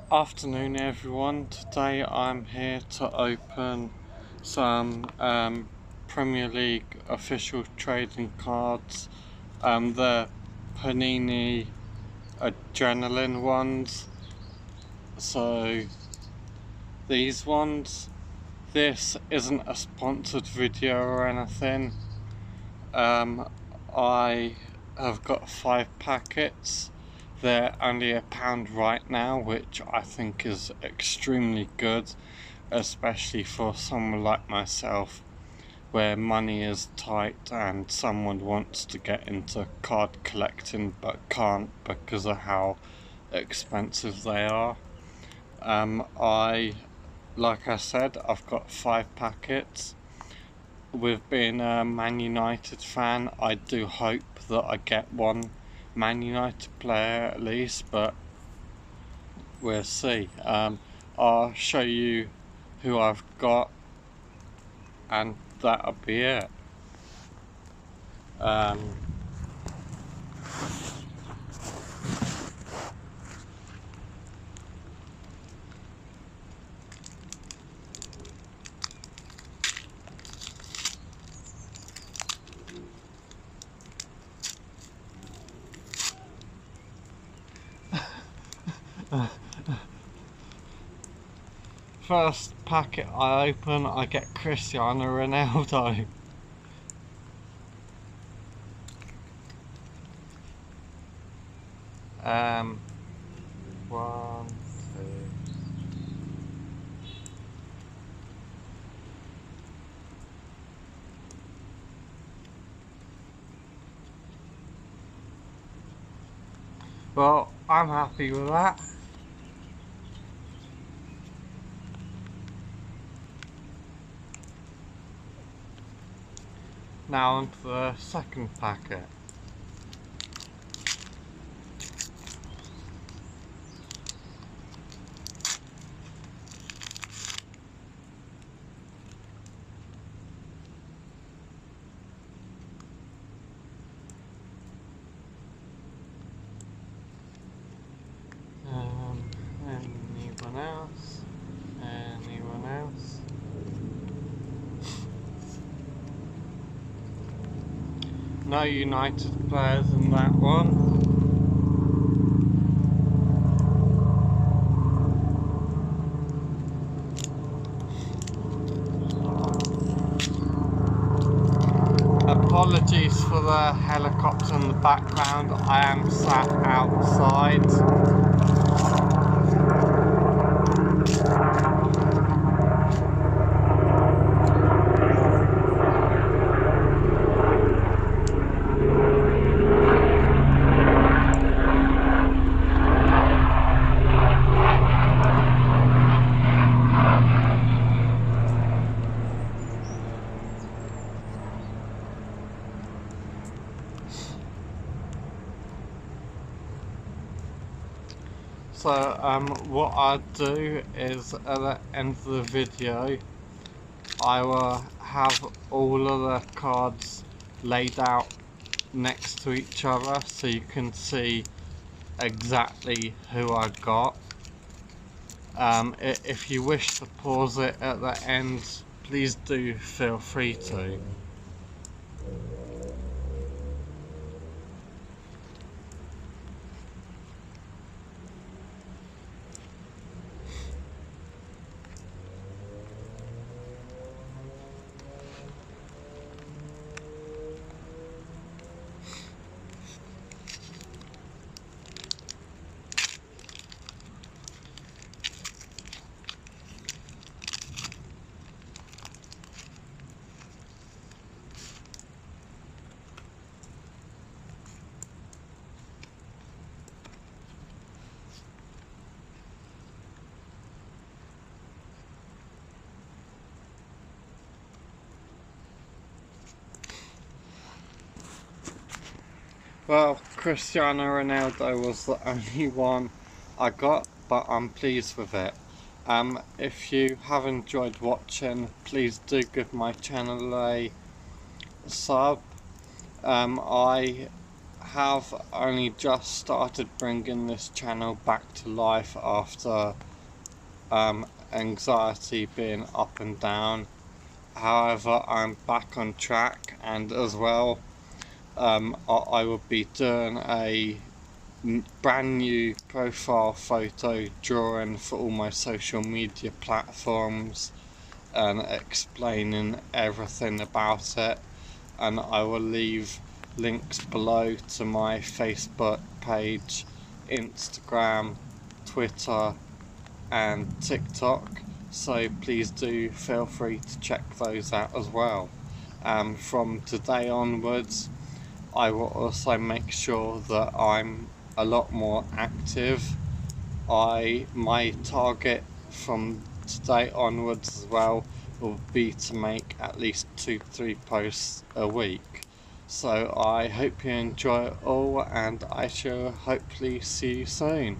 Afternoon everyone, today I'm here to open some Premier League official trading cards, the Panini Adrenaline ones. So these ones, this isn't a sponsored video or anything. I have got 5 packets. They're only £1 right now, which I think is extremely good, especially for someone like myself where money is tight and someone wants to get into card collecting but can't because of how expensive they are. Like I said, I've got 5 packets. With being a Man United fan, I do hope that I get one Man United player at least, but we'll see. I'll show you who I've got, and that'll be it. First packet I open, I get Cristiano Ronaldo. One, two. Well, I'm happy with that. Now on to the second packet. Anyone else? Anyone else? No United players in that one. Apologies for the helicopter in the background, I am sat outside. So what I'll do is at the end of the video I will have all of the cards laid out next to each other so you can see exactly who I got. If you wish to pause it at the end, please do feel free to. Well, Cristiano Ronaldo was the only one I got, but I'm pleased with it. If you have enjoyed watching, please do give my channel a sub. I have only just started bringing this channel back to life after anxiety being up and down. However, I'm back on track, and as well, I will be doing a brand new profile photo drawing for all my social media platforms and explaining everything about it, and I will leave links below to my Facebook page, Instagram, Twitter and TikTok, so please do feel free to check those out as well. From today onwards, I will also make sure that I'm a lot more active. My target from today onwards as well will be to make at least 2-3 posts a week. So I hope you enjoy it all, and I shall hopefully see you soon.